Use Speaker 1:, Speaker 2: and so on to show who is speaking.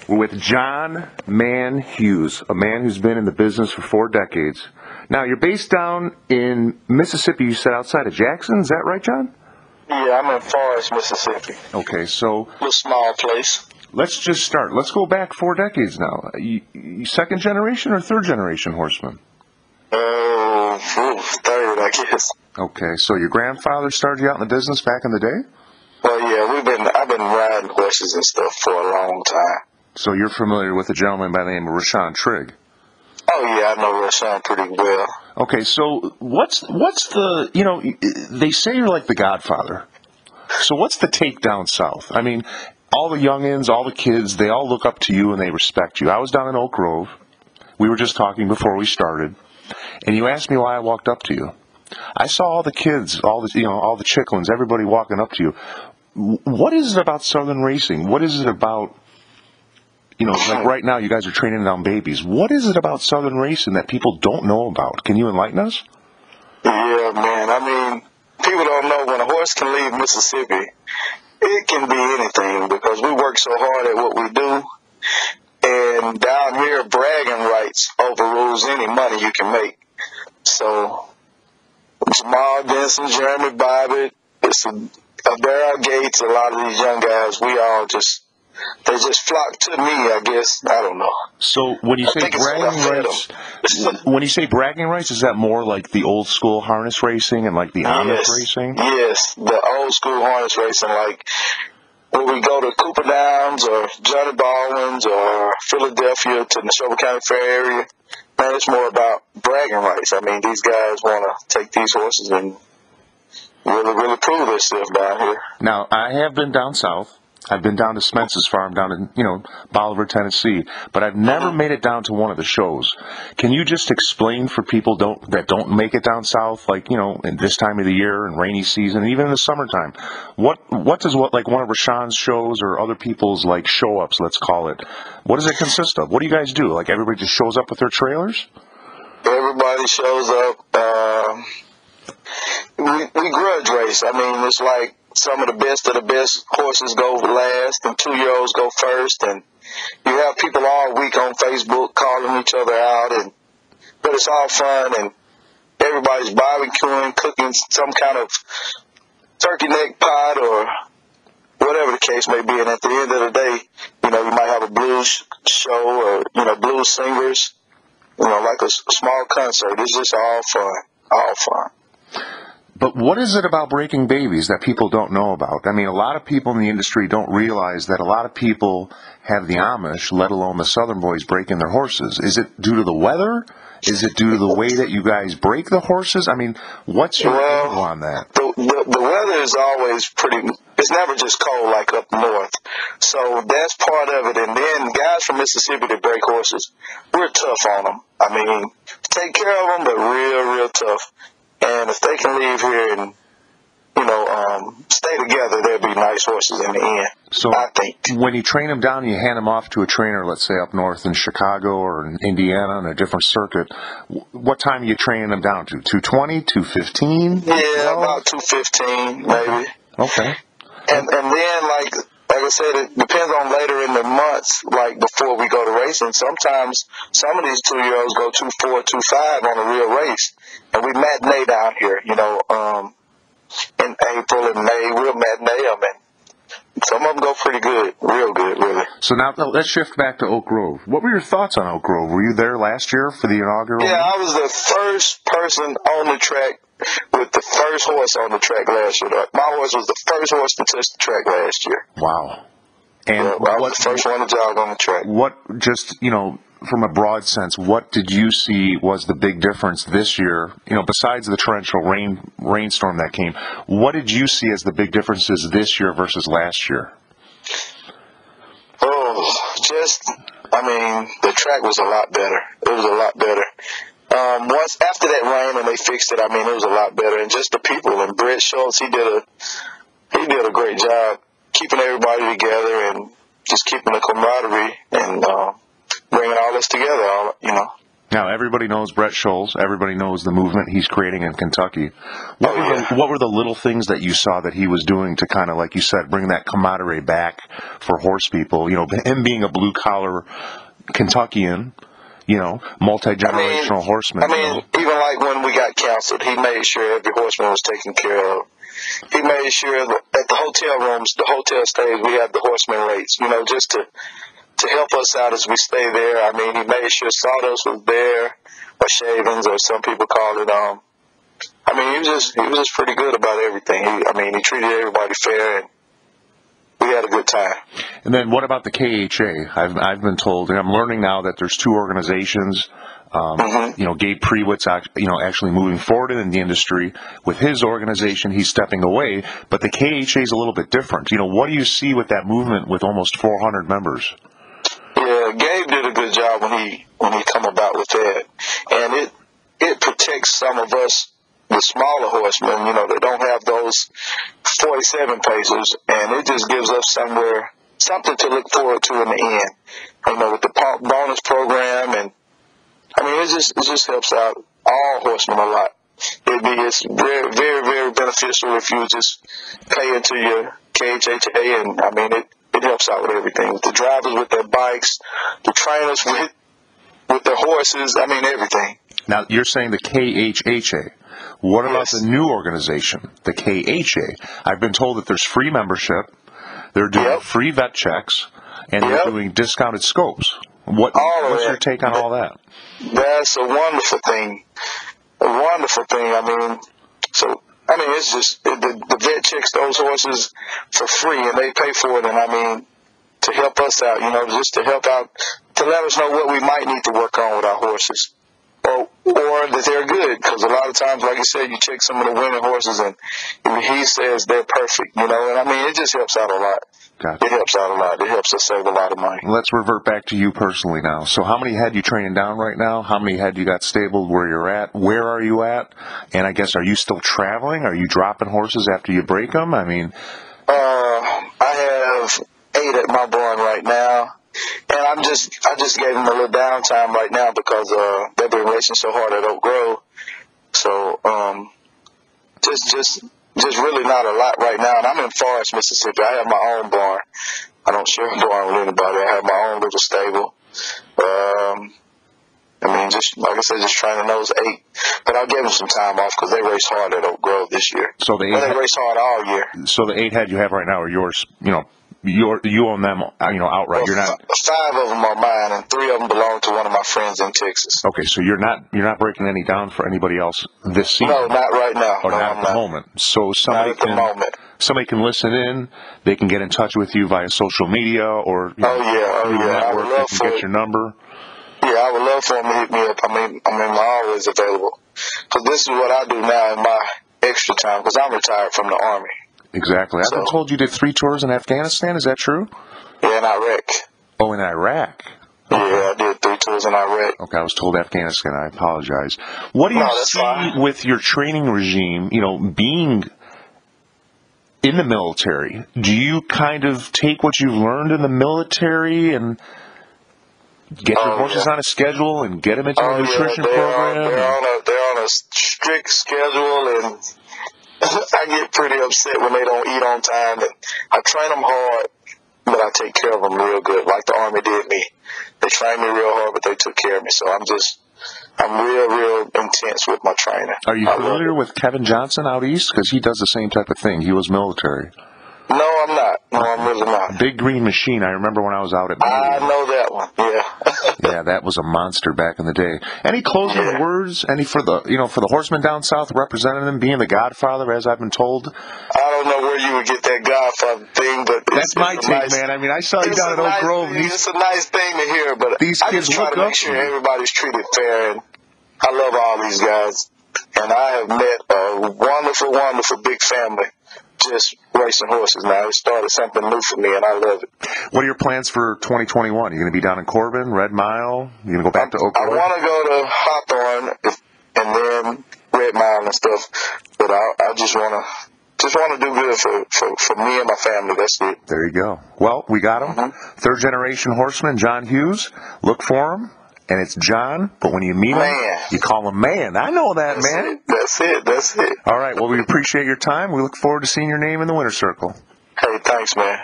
Speaker 1: We're with John Mann Hughes, a man who's been in the business for 4 decades. Now, you're based down in Mississippi, you said, outside of Jackson. Is that right, John?
Speaker 2: Yeah, I'm in Forest, Mississippi.
Speaker 1: Okay, so...
Speaker 2: A little small place.
Speaker 1: Let's just start. Let's go back 4 decades now. You second generation or third generation horseman?
Speaker 2: Third, I guess.
Speaker 1: Okay, so your grandfather started you out in the business back in the day?
Speaker 2: Well, yeah, I've been riding horses and stuff for a long time.
Speaker 1: So you're familiar with a gentleman by the name of Rashawn Trigg?
Speaker 2: Oh, yeah, I know Rashawn pretty well.
Speaker 1: Okay, so what's the, you know, they say you're like the Godfather. So what's the take down south? I mean, all the youngins, all the kids, they all look up to you and they respect you. I was down in Oak Grove. We were just talking before we started, and you asked me why I walked up to you. I saw all the kids, all the chicklins, everybody walking up to you. What is it about Southern racing? What is it about, like right now you guys are training down babies. What is it about Southern racing that people don't know about? Can you enlighten us?
Speaker 2: Yeah, man. I mean, people don't know when a horse can leave Mississippi, it can be anything because we work so hard at what we do. And down here, bragging rights overrules any money you can make. So, Jamal Denson, Jeremy Bobbitt, Darryl Gates, a lot of these young guys, they just flock to me, I guess. I don't know.
Speaker 1: So when you say bragging rights, is that more like the old school harness racing and like the Amish racing?
Speaker 2: Yes, the old school harness racing, like when we go to Cooper Downs or Johnny Baldwin's or Philadelphia to the Neshoba County Fair area, man, it's more about bragging rights. I mean, these guys want to take these horses and really prove themselves down here.
Speaker 1: Now, I have been down south. I've been down to Spence's farm down in, Bolivar, Tennessee, but I've never made it down to one of the shows. Can you just explain for people that don't make it down south, like, in this time of the year and rainy season, and even in the summertime, what does like one of Rashawn's shows or other people's like show ups, let's call it, what does it consist of? What do you guys do? Like everybody just shows up with their trailers?
Speaker 2: Everybody shows up. We grudge race. I mean, it's like some of the best horses go last and 2-year-olds go first, and you have people all week on Facebook calling each other out, but it's all fun, and everybody's barbecuing, cooking some kind of turkey neck pot or whatever the case may be, and at the end of the day, you might have a blues show or, blues singers, like a small concert. It's just all fun.
Speaker 1: But what is it about breaking babies that people don't know about? I mean, a lot of people in the industry don't realize that a lot of people have the Amish, let alone the Southern boys, breaking their horses. Is it due to the weather? Is it due to the way that you guys break the horses? I mean, what's your angle on that?
Speaker 2: The weather is always it's never just cold like up north. So that's part of it. And then guys from Mississippi that break horses, we're tough on them. I mean, take care of them, but real tough. And if they can leave here and, stay together, they'll be nice horses in the end,
Speaker 1: so
Speaker 2: I think.
Speaker 1: When you train them down, you hand them off to a trainer, let's say up north in Chicago or in Indiana on a different circuit. What time are you training them down to? 2:20, 2:15?
Speaker 2: Yeah, about 2:15 maybe.
Speaker 1: Okay.
Speaker 2: And then, like I said, it depends on later in the months, like before we go to racing. Sometimes some of these 2-year-olds go 2.4, 2.5 on a real race. And we matinee down here, in April and May. We'll matinee them, and some of them go pretty good, real good, really.
Speaker 1: So now let's shift back to Oak Grove. What were your thoughts on Oak Grove? Were you there last year for the inaugural?
Speaker 2: Yeah, I was the first person on the track with the first horse on the track last year. My horse was the first horse to touch the track last year.
Speaker 1: Wow. And
Speaker 2: I was the first one to jog on the track.
Speaker 1: What, just, from a broad sense, what did you see was the big difference this year, besides the torrential rainstorm that came? What did you see as the big differences this year versus last year?
Speaker 2: The track was a lot better. It was a lot better. Once after that rain and they fixed it, it was a lot better. And just the people, and Brett Schultz, he did a great job keeping everybody together and just keeping the camaraderie and bringing all this together,
Speaker 1: Now, everybody knows Brett Scholes. Everybody knows the movement he's creating in Kentucky. What were the little things that you saw that he was doing to kind of, like you said, bring that camaraderie back for horse people? You know, him being a blue-collar Kentuckian, you know, multi-generational horseman.
Speaker 2: I mean, even like when we got counseled, he made sure every horseman was taken care of. He made sure that at the hotel rooms, the hotel stays, we had the horseman rates, you know, just to help us out as we stay there. I mean, he made sure sawdust was there, or shavings, or some people call it. I mean, he was just pretty good about everything. He treated everybody fair, and we had a good time.
Speaker 1: And then what about the KHA? I've been told, and I'm learning now that there's two organizations. You know, Gabe Prewitt's actually moving forward in the industry with his organization. He's stepping away, but the KHA is a little bit different. You know, what do you see with that movement with almost 400 members?
Speaker 2: Yeah, Gabe did a good job when he come about with that, and it protects some of us, the smaller horsemen. You know, they don't have those 47 pacers, and it just gives us something to look forward to in the end. You know, with the bonus program, and I mean, it just helps out all horsemen a lot. It's very, very, very beneficial if you just pay into your KHHA, and I mean, it helps out with everything. With the drivers with their bikes, the trainers with their horses, I mean, everything.
Speaker 1: Now, you're saying the KHHA. What about the new organization, the KHA? I've been told that there's free membership, they're doing free vet checks, and they're doing discounted scopes. What's your take on all that?
Speaker 2: That's a wonderful thing. A wonderful thing. I mean, it's just the vet checks those horses for free, and they pay for it. And I mean, to help us out, you know, just to help out, to let us know what we might need to work on with our horses, or that they're good. Because a lot of times, like you said, you check some of the winning horses, and he says they're perfect, you know. And I mean, it just helps out a lot.
Speaker 1: Gotcha.
Speaker 2: It helps out a lot. It helps us save a lot of money.
Speaker 1: Let's revert back to you personally now. So how many head you training down right now? How many head you got stabled where you're at? Where are you at? And I guess, are you still traveling? Are you dropping horses after you break them? I mean...
Speaker 2: I have 8 at my barn right now. And I just gave them a little downtime right now because they've been racing so hard at Oak Grove. So just really not a lot right now. And I'm in Forest, Mississippi. I have my own barn. I don't share a barn with anybody. I have my own little stable. I mean, just like I said, just training those 8. But I'll give them some time off because they race hard at Oak Grove this year.
Speaker 1: So they
Speaker 2: race hard all year.
Speaker 1: So the 8 head you have right now are yours, you know. You own them, you know, outright.
Speaker 2: Well,
Speaker 1: you're not.
Speaker 2: 5 of them are mine, and 3 of them belong to one of my friends in Texas.
Speaker 1: Okay, so you're not breaking any down for anybody else this season.
Speaker 2: No, not right now.
Speaker 1: Or not at the moment. So somebody can listen in. They can get in touch with you via social media or network. They can get your number.
Speaker 2: Yeah, I would love for them to hit me up. I'm always available because this is what I do now in my extra time because I'm retired from the Army.
Speaker 1: Exactly. I've been told you did 3 tours in Afghanistan. Is that true?
Speaker 2: Yeah, in Iraq.
Speaker 1: Oh, in Iraq. Okay.
Speaker 2: Yeah, I did 3 tours in Iraq.
Speaker 1: Okay, I was told Afghanistan. I apologize. What do you see with your training regime, you know, being in the military? Do you kind of take what you've learned in the military and get your horses on a schedule and get them into a nutrition program?
Speaker 2: They're on a strict schedule, and I get pretty upset when they don't eat on time. And I train them hard, but I take care of them real good, like the Army did me. They trained me real hard, but they took care of me. So I'm real intense with my training.
Speaker 1: Are you familiar with Kevin Johnson out east? Because he does the same type of thing. He was military.
Speaker 2: No, I'm not. No, I'm really not.
Speaker 1: Big Green Machine. I remember when I was out at.
Speaker 2: I know that one. Yeah.
Speaker 1: Yeah, that was a monster back in the day. Any closing words? Any for the horsemen down south, representing them, being the Godfather, as I've been told?
Speaker 2: I don't know where you would get that Godfather thing, but
Speaker 1: that's my take, man. I mean, I saw you down at Oak Grove.
Speaker 2: It's a nice thing to hear, but
Speaker 1: these
Speaker 2: I
Speaker 1: kids
Speaker 2: just try to make sure everybody's treated fair, and I love all these guys, and I have met a wonderful, wonderful big family. Just racing horses now. It started something new for me, and I love it.
Speaker 1: What are your plans for 2021? Are you going to be down in Corbin, Red Mile? You going to go back to Oak Grove?
Speaker 2: I want to go to Hawthorne and then Red Mile and stuff, but I just want to do good for me and my family. That's it.
Speaker 1: There you go. Well, we got him. 3rd generation horseman, John Hughes. Look for him and it's John, but when you meet him,
Speaker 2: Man.
Speaker 1: you call him Man. I know that, man.
Speaker 2: That's it.
Speaker 1: All right, well, we appreciate your time. We look forward to seeing your name in the winner's circle.
Speaker 2: Hey, thanks, man.